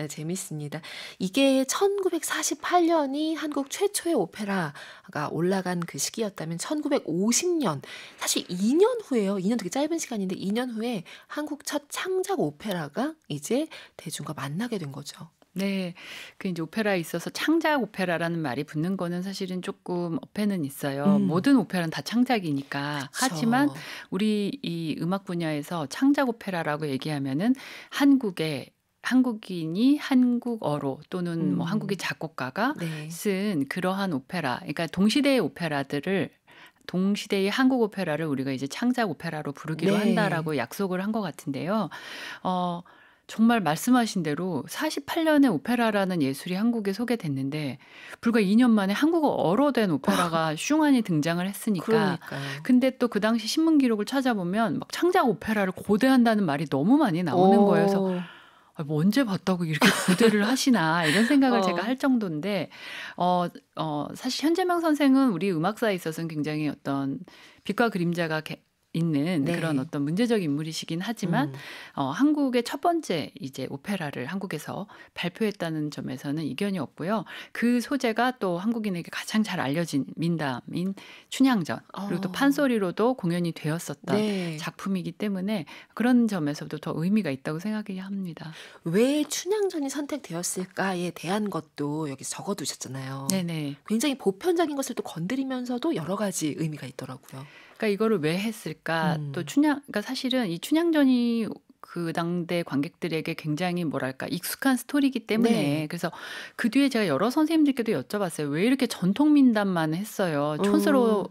재밌습니다. 이게 1948년이 한국 최초의 오페라가 올라간 그 시기였다면 1950년, 사실 2년 후에요. 2년 되게 짧은 시간인데 2년 후에 한국 첫 창작 오페라가 이제 대중과 만나게 된 거죠. 네. 이제 오페라에 있어서 창작 오페라라는 말이 붙는 거는 사실은 조금 어폐는 있어요. 음. 모든 오페라는 다 창작이니까. 하지만 그쵸. 우리 이 음악 분야에서 창작 오페라라고 얘기하면은 한국인이 한국어로 또는 뭐 한국의 음. 작곡가가 네. 쓴 그러한 오페라, 그러니까 동시대의 한국 오페라를 우리가 이제 창작 오페라로 부르기로 네. 한다라고 약속을 한 것 같은데요. 어 정말 말씀하신 대로 48년에 오페라라는 예술이 한국에 소개됐는데 불과 2년 만에 한국어로 된 오페라가 슝안이 등장을 했으니까. 그러니까요. 근데 또 그 당시 신문 기록을 찾아보면 막 창작 오페라를 고대한다는 말이 너무 많이 나오는 거예요. 그래서 뭐 언제 봤다고 이렇게 고대를 하시나 이런 생각을 제가 할 정도인데 사실 현재명 선생은 우리 음악사에 있어서는 굉장히 어떤 빛과 그림자가 있는 네. 그런 어떤 문제적 인물이시긴 하지만 한국의 첫 번째 이제 오페라를 한국에서 발표했다는 점에서는 이견이 없고요. 그 소재가 또 한국인에게 가장 잘 알려진 민담인 춘향전 그리고 또 판소리로도 공연이 되었었던 네. 작품이기 때문에 그런 점에서도 더 의미가 있다고 생각이 합니다. 왜 춘향전이 선택되었을까에 대한 것도 여기 적어두셨잖아요. 네네. 굉장히 보편적인 것을 또 건드리면서도 여러 가지 의미가 있더라고요. 그러니까 이거를 왜 했을까? 또 그러니까 사실은 이 춘향전이 그 당대 관객들에게 굉장히 뭐랄까 익숙한 스토리이기 때문에 네. 그래서 그 뒤에 제가 여러 선생님들께도 여쭤봤어요. 왜 이렇게 전통 민담만 했어요?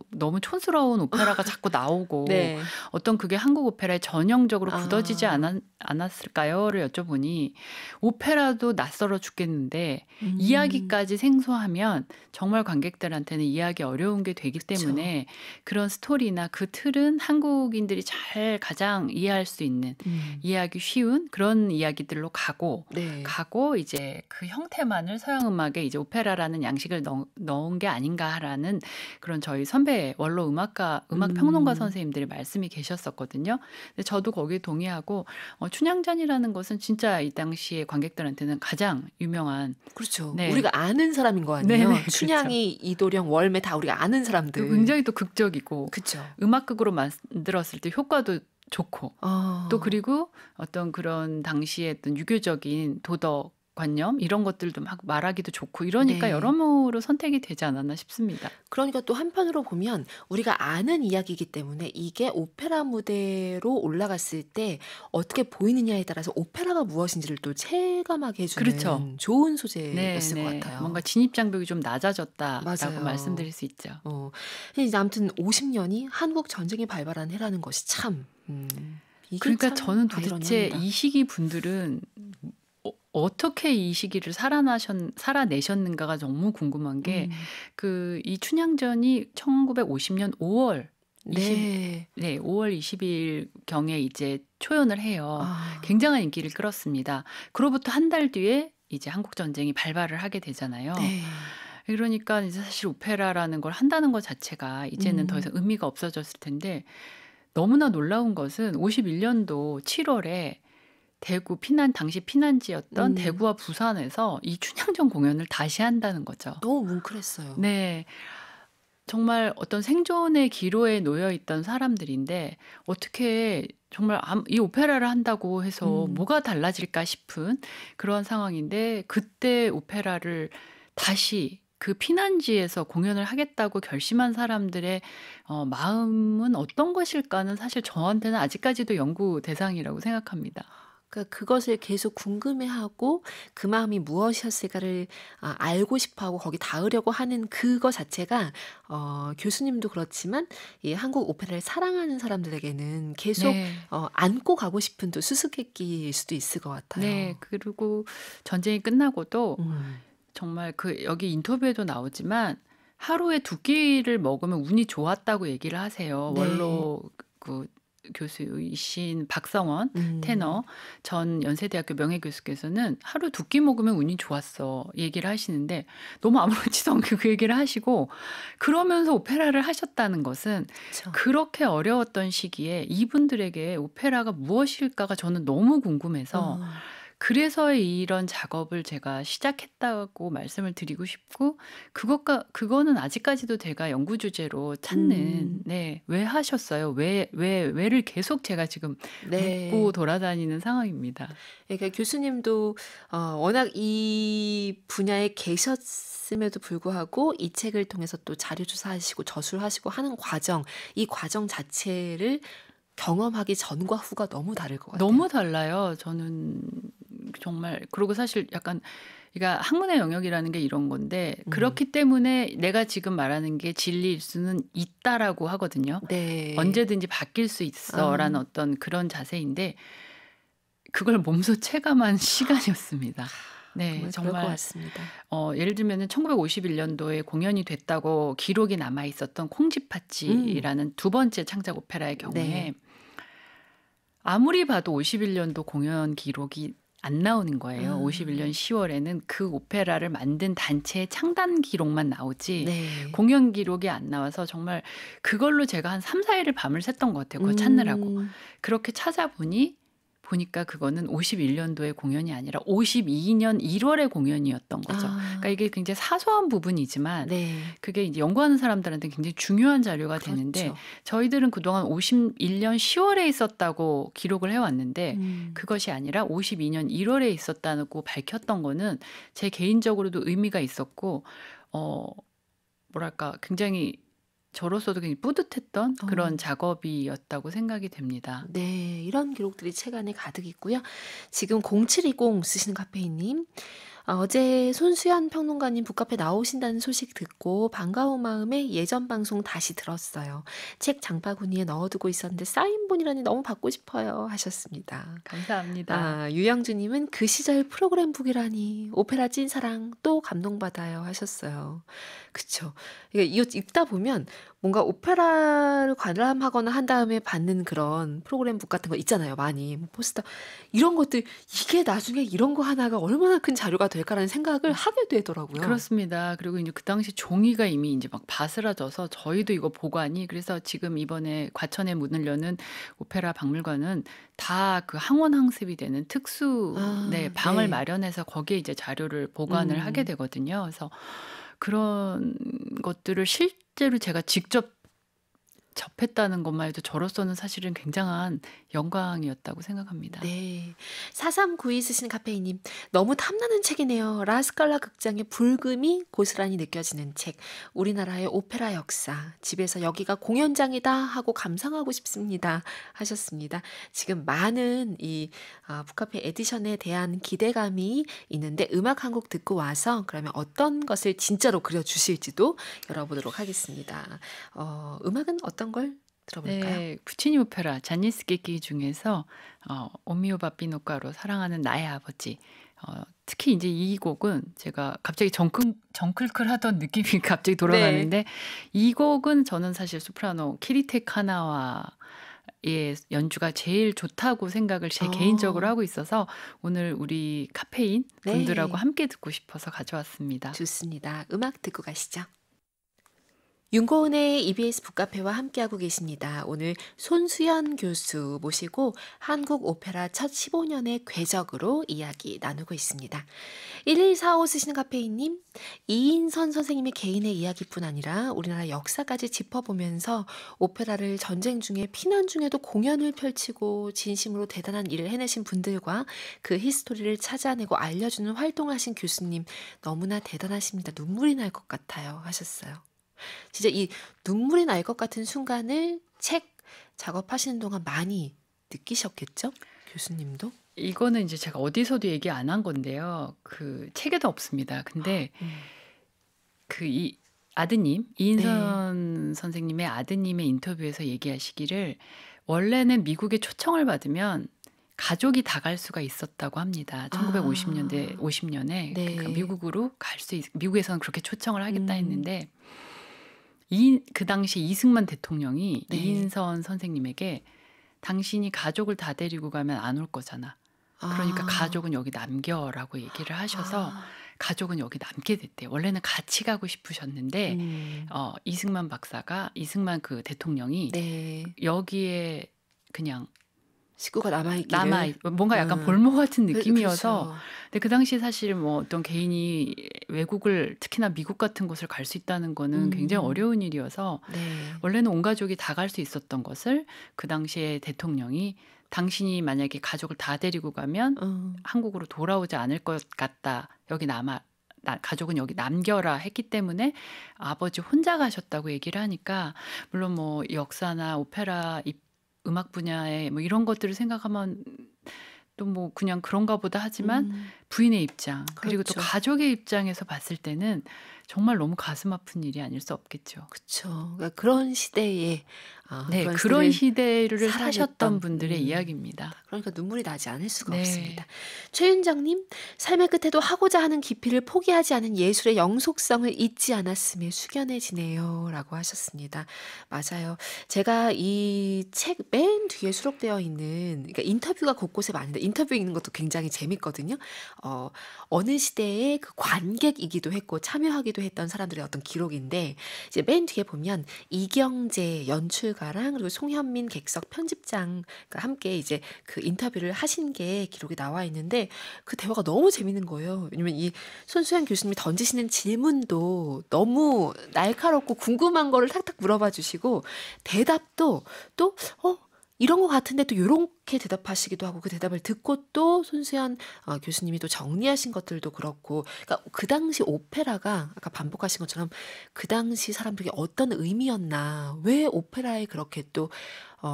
너무 촌스러운 오페라가 자꾸 나오고 네. 어떤 그게 한국 오페라에 전형적으로 굳어지지 않았을까요?를 여쭤보니 오페라도 낯설어 죽겠는데 이야기까지 생소하면 정말 관객들한테는 이해하기 어려운 게 되기 때문에 그런 스토리나 그 틀은 한국인들이 잘 가장 이해할 수 있는 이해하기 쉬운 그런 이야기들로 가고 이제 그 형태만을 서양 음악에 이제 오페라라는 양식을 넣은 게 아닌가라는 그런 저희 선배 원로 음악 평론가 선생님들의 말씀이 계셨었거든요. 근데 저도 거기에 동의하고 춘향전이라는 것은 진짜 이 당시에 관객들한테는 가장 유명한 그렇죠. 네. 우리가 아는 사람인 거 아니에요? 네네, 춘향이 그렇죠. 이도령 월매 다 우리가 아는 사람들. 굉장히 또 극적이고 그쵸. 음악극으로 만들었을 때 효과도 좋고 또 그리고 어떤 그런 당시에 어떤 유교적인 도덕 관념 이런 것들도 막 말하기도 좋고 이러니까 여러모로 선택이 되지 않았나 싶습니다. 그러니까 또 한편으로 보면 우리가 아는 이야기이기 때문에 이게 오페라 무대로 올라갔을 때 어떻게 보이느냐에 따라서 오페라가 무엇인지를 또 체감하게 해주는 그렇죠. 좋은 소재였을 것 같아요. 뭔가 진입 장벽이 좀 낮아졌다라고 맞아요. 말씀드릴 수 있죠. 이제 아무튼 50년이 한국 전쟁이 발발한 해라는 것이 참 이게 그러니까 참 저는 도대체 아이러니합니다. 이 시기 분들은 어떻게 이 시기를 살아내셨는가가 너무 궁금한 게 이 춘향전이 1950년 5월 5월 20일 경에 이제 초연을 해요. 굉장한 인기를 끌었습니다. 그로부터 한 달 뒤에 이제 한국 전쟁이 발발을 하게 되잖아요. 그러니까 이제 사실 오페라라는 걸 한다는 것 자체가 이제는 더 이상 의미가 없어졌을 텐데 너무나 놀라운 것은 51년도 7월에 당시 피난지였던 대구와 부산에서 이 춘향전 공연을 다시 한다는 거죠. 너무 뭉클했어요. 네. 정말 어떤 생존의 기로에 놓여 있던 사람들인데 어떻게 정말 이 오페라를 한다고 해서 뭐가 달라질까 싶은 그런 상황인데 그때 오페라를 다시 그 피난지에서 공연을 하겠다고 결심한 사람들의 마음은 어떤 것일까는 사실 저한테는 아직까지도 연구 대상이라고 생각합니다. 그러니까 그것을 계속 궁금해하고 그 마음이 무엇이었을까를 알고 싶어하고 거기 닿으려고 하는 그거 자체가 교수님도 그렇지만 이 한국 오페라를 사랑하는 사람들에게는 계속 안고 가고 싶은 또 수수께끼일 수도 있을 것 같아요. 네. 그리고 전쟁이 끝나고도 정말 여기 인터뷰에도 나오지만 하루에 2끼를 먹으면 운이 좋았다고 얘기를 하세요. 원로 교수이신 박성원 테너 전 연세대학교 명예교수께서는 하루 2끼 먹으면 운이 좋았어 얘기를 하시는데 너무 아무렇지도 않게 그 얘기를 하시고 그러면서 오페라를 하셨다는 것은 그렇게 어려웠던 시기에 이분들에게 오페라가 무엇일까가 저는 너무 궁금해서 그래서 이런 작업을 제가 시작했다고 말씀을 드리고 싶고 그거는 아직까지도 제가 연구 주제로 찾는 왜 하셨어요? 왜를 계속 제가 지금 묻고 돌아다니는 상황입니다. 그러니까 교수님도 워낙 이 분야에 계셨음에도 불구하고 이 책을 통해서 또 자료 조사하시고 저술을 하시고 하는 이 과정 자체를 경험하기 전과 후가 너무 다를 것 같아요. 너무 달라요. 저는 정말 그리고 사실 약간 그러니까 학문의 영역이라는 게 이런 건데 그렇기 때문에 내가 지금 말하는 게 진리일 수는 있다라고 하거든요. 언제든지 바뀔 수 있어라는 어떤 그런 자세인데 그걸 몸소 체감한 시간이었습니다. 정말 네, 그럴 것 정말 같습니다. 예를 들면은 1951년도에 공연이 됐다고 기록이 남아 있었던 음. 콩쥐팥쥐라는 두 번째 창작 오페라의 경우에 네. 아무리 봐도 51년도 공연 기록이 안 나오는 거예요. 51년 아. 10월에는 그 오페라를 만든 단체의 창단 기록만 나오지 네. 공연 기록이 안 나와서 정말 그걸로 제가 한 3-4일을 밤을 샜던 것 같아요. 그거 찾느라고. 음. 그렇게 보니까 그거는 51년도의 공연이 아니라 52년 1월의 공연이었던 거죠. 그러니까 아. 이게 굉장히 사소한 부분이지만 네. 그게 이제 연구하는 사람들한테 굉장히 중요한 자료가 되는데 그렇죠. 저희들은 그동안 51년 10월에 있었다고 기록을 해왔는데 음. 그것이 아니라 52년 1월에 있었다고 밝혔던 거는 제 개인적으로도 의미가 있었고 뭐랄까 굉장히 저로서도 굉장히 뿌듯했던 그런 어. 작업이었다고 생각이 됩니다. 네. 이런 기록들이 책 안에 가득 있고요. 지금 0720 쓰시는 카페인님. 어제 손수연 평론가님 북카페 나오신다는 소식 듣고 반가운 마음에 예전 방송 다시 들었어요. 책 장바구니에 넣어두고 있었는데 사인본이라니 너무 받고 싶어요 하셨습니다. 감사합니다. 유영주님은 그 시절 프로그램북이라니 오페라 찐사랑 또 감동받아요 하셨어요. 그쵸. 이거 읽다 보면 뭔가 오페라를 관람하거나 한 다음에 받는 그런 프로그램북 같은 거 있잖아요. 많이 뭐 포스터 이런 것들 이게 나중에 이런 거 하나가 얼마나 큰 자료가 될까라는 생각을 하게 되더라고요. 그렇습니다. 그리고 이제 그 당시 종이가 이미 이제 막 바스라져서 저희도 이거 보관이 그래서 지금 이번에 과천에 문을 여는 오페라 박물관은 다 그 항원 항습이 되는 특수 아, 방을 네. 마련해서 거기에 이제 자료를 보관을 하게 되거든요. 그래서 그런 것들을 실제로 제가 직접 접했다는 것만 해도 저로서는 사실은 굉장한 영광이었다고 생각합니다. 네. 4392 쓰시는 카페이님. 너무 탐나는 책이네요. 라스칼라 극장의 불금이 고스란히 느껴지는 책. 우리나라의 오페라 역사. 집에서 여기가 공연장이다 하고 감상하고 싶습니다. 하셨습니다. 지금 많은 이 북카페 에디션에 대한 기대감이 있는데 음악 한 곡 듣고 와서 그러면 어떤 것을 진짜로 그려주실지도 열어보도록 하겠습니다. 음악은 어떤 걸 들어볼까요? 네, 푸치니 오페라 자니스키키 중에서 오미오 바비노카로 사랑하는 나의 아버지. 특히 이제 이 곡은 제가 갑자기 정클클 하던 느낌이 갑자기 돌아가는데 이 곡은 저는 사실 소프라노 키리테 카나와의 연주가 제일 좋다고 생각을 제 개인적으로 하고 있어서 오늘 우리 카페인 분들하고 함께 듣고 싶어서 가져왔습니다. 좋습니다. 음악 듣고 가시죠. 윤고은의 EBS 북카페와 함께하고 계십니다. 오늘 손수연 교수 모시고 한국 오페라 첫 15년의 궤적으로 이야기 나누고 있습니다. 1145 쓰시는 카페인님, 이인선 선생님의 개인의 이야기뿐 아니라 우리나라 역사까지 짚어보면서 오페라를 전쟁 중에 피난 중에도 공연을 펼치고 진심으로 대단한 일을 해내신 분들과 그 히스토리를 찾아내고 알려주는 활동을 하신 교수님 너무나 대단하십니다. 눈물이 날 것 같아요 하셨어요. 진짜 이 눈물이 날 것 같은 순간을 책 작업하시는 동안 많이 느끼셨겠죠? 교수님도? 이거는 이제 제가 어디서도 얘기 안 한 건데요. 그 책에도 없습니다. 근데 이 아드님, 이인선 선생님의 아드님의 인터뷰에서 얘기하시기를 원래는 미국에 초청을 받으면 가족이 다 갈 수가 있었다고 합니다. 50년에 네. 그러니까 미국으로 미국에서는 그렇게 초청을 하겠다 했는데 그 당시 이승만 대통령이 이인선 선생님에게 당신이 가족을 다 데리고 가면 안 올 거잖아. 그러니까 가족은 여기 남겨라고 얘기를 하셔서 가족은 여기 남게 됐대요. 원래는 같이 가고 싶으셨는데 이승만 이승만 그 대통령이 여기에 그냥 식구가 남아있기를. 뭔가 약간 볼모 같은 느낌이어서 그렇죠. 근데 그 당시 사실 뭐 어떤 개인이 외국을 특히나 미국 같은 곳을 갈 수 있다는 거는 굉장히 어려운 일이어서 원래는 온 가족이 다 갈 수 있었던 것을 그 당시에 대통령이 당신이 만약에 가족을 다 데리고 가면 한국으로 돌아오지 않을 것 같다. 가족은 여기 남겨라 했기 때문에 아버지 혼자 가셨다고 얘기를 하니까 물론 뭐 역사나 오페라 음악 분야에 뭐 이런 것들을 생각하면 또 뭐 그냥 그런가 보다 하지만 부인의 입장 그리고 또 그렇죠. 가족의 입장에서 봤을 때는 정말 너무 가슴 아픈 일이 아닐 수 없겠죠. 그쵸. 그러니까 그런 시대에 네. 그런 그런 시대를 시대를 사셨던 살아냈던 분들의 이야기입니다. 그러니까 눈물이 나지 않을 수가 없습니다. 네. 최윤정님, 삶의 끝에도 하고자 하는 깊이를 포기하지 않은 예술의 영속성을 잊지 않았음에 숙연해지네요. 라고 하셨습니다. 맞아요. 제가 이 책 맨 뒤에 수록되어 있는, 그러니까 인터뷰가 곳곳에 많은데, 인터뷰 읽는 것도 굉장히 재밌거든요. 어느 시대의 그 관객이기도 했고, 참여하기도 했던 사람들의 어떤 기록인데, 이제 맨 뒤에 보면 이경재 연출가랑 그리고 송현민 객석 편집장 함께 이제 그 인터뷰를 하신 게 기록이 나와 있는데 그 대화가 너무 재밌는 거예요. 왜냐면 이 손수연 교수님이 던지시는 질문도 너무 날카롭고 궁금한 거를 탁탁 물어봐 주시고 대답도 또 이런 것 같은데 또 요렇게 대답하시기도 하고 그 대답을 듣고 또 손수연 교수님이 또 정리하신 것들도 그렇고 그러니까 그 당시 오페라가 아까 반복하신 것처럼 그 당시 사람들에게 어떤 의미였나 왜 오페라에 그렇게 또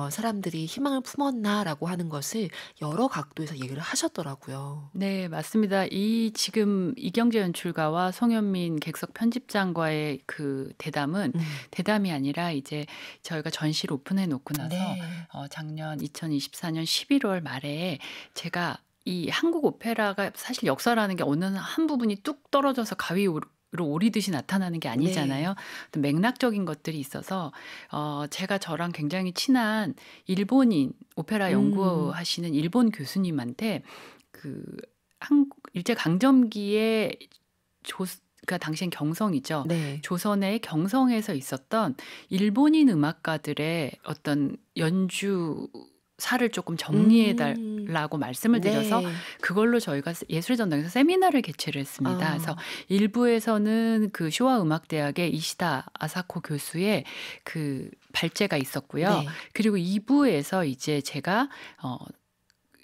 사람들이 희망을 품었나라고 하는 것을 여러 각도에서 얘기를 하셨더라고요. 네, 맞습니다. 이 지금 이경재 연출가와 송현민 객석 편집장과의 그 대담은 대담이 아니라 이제 저희가 전시를 오픈해 놓고 나서 네. 작년 2024년 11월 말에 제가 이 한국 오페라가 사실 역사라는 게 어느 한 부분이 뚝 떨어져서 가위 로 오리듯이 나타나는 게 아니잖아요. 또 맥락적인 것들이 있어서 제가 저랑 굉장히 친한 일본인 오페라 연구하시는 일본 교수님한테 그 일제 강점기에 그러니까 당시엔 경성이죠. 네. 조선의 경성에서 있었던 일본인 음악가들의 어떤 연주 사를 조금 정리해 달라고 말씀을 드려서 네. 그걸로 저희가 예술의 전당에서 세미나를 개최를 했습니다. 그래서 일부에서는 그 쇼와 음악대학의 이시다 아사코 교수의 그 발제가 있었고요. 네. 그리고 2부에서 이제 제가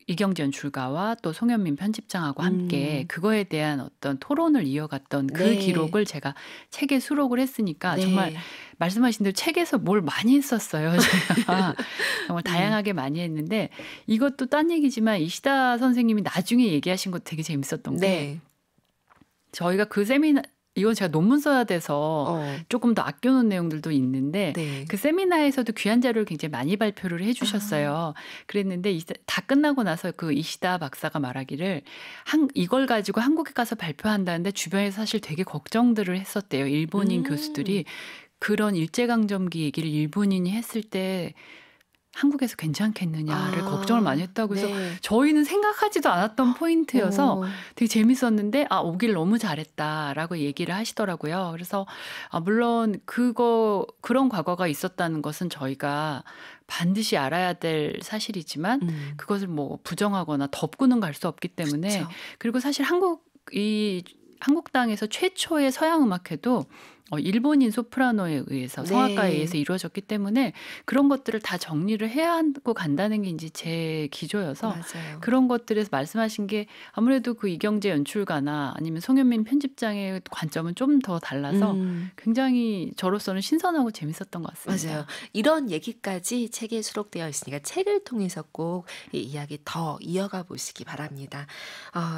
이경재 연출가와 또 송현민 편집장하고 함께 그거에 대한 어떤 토론을 이어갔던 그 네. 기록을 제가 책에 수록을 했으니까 네. 정말 말씀하신 대로 책에서 뭘 많이 했었어요. 제가 정말 다양하게 많이 했는데 이것도 딴 얘기지만 이시다 선생님이 나중에 얘기하신 것 되게 재밌었던 게 네. 저희가 그 세미나 이건 제가 논문 써야 돼서 조금 더 아껴놓은 내용들도 있는데 네. 그 세미나에서도 귀한 자료를 굉장히 많이 발표를 해주셨어요. 그랬는데 다 끝나고 나서 그 이시다 박사가 말하기를 이걸 가지고 한국에 가서 발표한다는데 주변에서 사실 되게 걱정들을 했었대요. 일본인 교수들이 그런 일제강점기 얘기를 일본인이 했을 때 한국에서 괜찮겠느냐를 걱정을 많이 했다고 해서 네. 저희는 생각하지도 않았던 포인트여서 되게 재밌었는데 오길 너무 잘했다라고 얘기를 하시더라고요. 그래서 물론 그런 과거가 있었다는 것은 저희가 반드시 알아야 될 사실이지만 그것을 뭐 부정하거나 덮고는 갈 수 없기 때문에 그쵸. 그리고 사실 한국 땅에서 최초의 서양 음악회도 일본인 소프라노에 의해서 성악가에 의해서 이루어졌기 때문에 그런 것들을 다 정리를 해야 하고 간다는 게 이제 제 기조여서 맞아요. 그런 것들에서 말씀하신 게 아무래도 그 이경재 연출가나 아니면 송현민 편집장의 관점은 좀 더 달라서 굉장히 저로서는 신선하고 재밌었던 것 같습니다. 맞아요. 이런 얘기까지 책에 수록되어 있으니까 책을 통해서 꼭 이 이야기 더 이어가 보시기 바랍니다.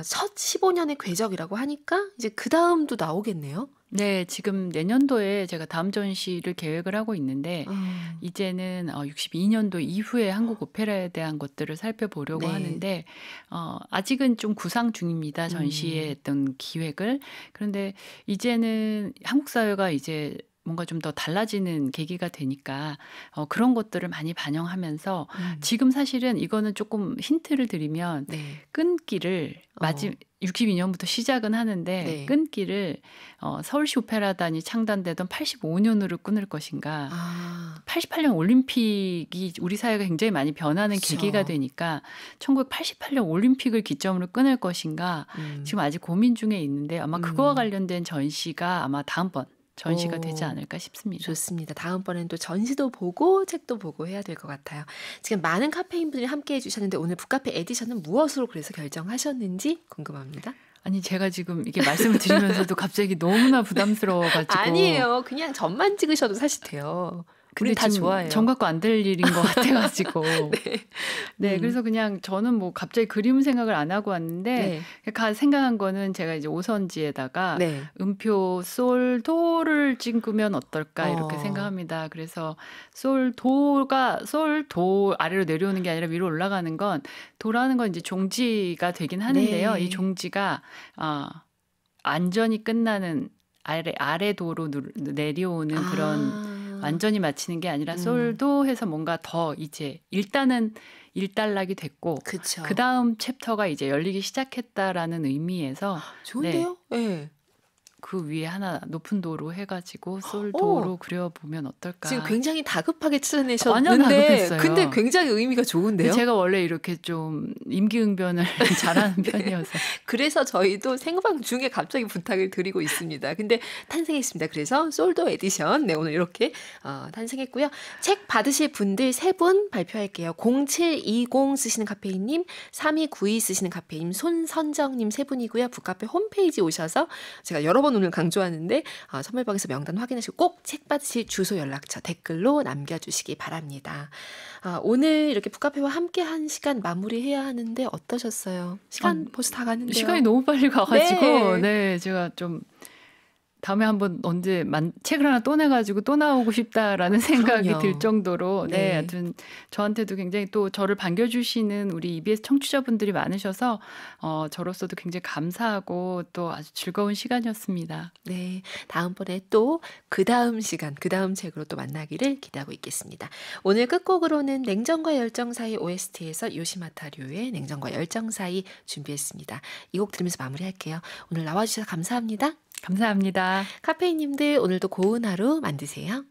첫 15년의 궤적이라고 하니까 이제 그 다음도 나오겠네요. 네, 지금 내년도에 제가 다음 전시를 계획을 하고 있는데 이제는 62년도 이후에 한국 오페라에 대한 것들을 살펴보려고 하는데 아직은 좀 구상 중입니다. 전시의 어떤 기획을. 그런데 이제는 한국 사회가 이제 뭔가 좀 더 달라지는 계기가 되니까 그런 것들을 많이 반영하면서 지금 사실은 이거는 조금 힌트를 드리면 끈기를 62년부터 시작은 하는데 끈기를 서울시 오페라단이 창단되던 85년으로 끊을 것인가 88년 올림픽이 우리 사회가 굉장히 많이 변하는 계기가 되니까 1988년 올림픽을 기점으로 끊을 것인가 지금 아직 고민 중에 있는데 아마 그거와 관련된 전시가 아마 다음번 전시가 되지 않을까 싶습니다. 좋습니다. 다음번엔 또 전시도 보고 책도 보고 해야 될 것 같아요. 지금 많은 카페인 분들이 함께해 주셨는데 오늘 북카페 에디션은 무엇으로 그래서 결정하셨는지 궁금합니다. 아니 제가 지금 이게 말씀을 드리면서도 갑자기 너무나 부담스러워가지고 아니에요. 그냥 점만 찍으셔도 사실 돼요. 근데 우린 다 지금 좋아해요. 정 갖고 안 될 일인 것 같아가지고. 네. 네, 그래서 그냥 저는 뭐 갑자기 그림 생각을 안 하고 왔는데 생각한 거는 제가 이제 오선지에다가 음표 솔도를 찍으면 어떨까 이렇게 생각합니다. 그래서 솔도 아래로 내려오는 게 아니라 위로 올라가는 건 도라는 건 이제 종지가 되긴 하는데요. 이 종지가 안전이 끝나는 아래도로 내려오는 그런 완전히 맞히는 게 아니라 솔도 해서 뭔가 더 이제 일단은 일단락이 됐고 그 다음 챕터가 이제 열리기 시작했다라는 의미에서 좋은데요? 네. 그 위에 하나 높은 도로 해가지고 솔도로 그려보면 어떨까. 지금 굉장히 다급하게 칠해내셨는데 완전 다급했어요. 근데 굉장히 의미가 좋은데요. 제가 원래 이렇게 좀 임기응변을 잘하는 편이어서. 그래서 저희도 생방 중에 갑자기 부탁을 드리고 있습니다. 근데 탄생했습니다. 그래서 솔도 에디션 오늘 이렇게 탄생했고요. 책 받으실 분들 3분 발표할게요. 0720 쓰시는 카페인님, 3292 쓰시는 카페인 손선정님 3분이고요. 북카페 홈페이지 오셔서 제가 여러 번 오늘 강조하는데 선물방에서 명단 확인하시고 꼭 책 받으실 주소 연락처 댓글로 남겨주시기 바랍니다. 오늘 이렇게 북카페와 함께 한 시간 마무리해야 하는데 어떠셨어요? 시간 벌써 다 갔는데요. 시간이 너무 빨리 가가지고 제가 좀 다음에 한번 언제 책을 하나 또 내가지고 또 나오고 싶다라는 생각이 들 정도로 하여튼 저한테도 굉장히 또 저를 반겨주시는 우리 EBS 청취자분들이 많으셔서 저로서도 굉장히 감사하고 또 아주 즐거운 시간이었습니다. 네, 다음번에 또 그 다음 시간, 그 다음 책으로 또 만나기를 기대하고 있겠습니다. 오늘 끝곡으로는 냉정과 열정 사이 OST에서 요시마타류의 냉정과 열정 사이 준비했습니다. 이 곡 들으면서 마무리할게요. 오늘 나와주셔서 감사합니다. 감사합니다. 카페인님들 오늘도 고운 하루 만드세요.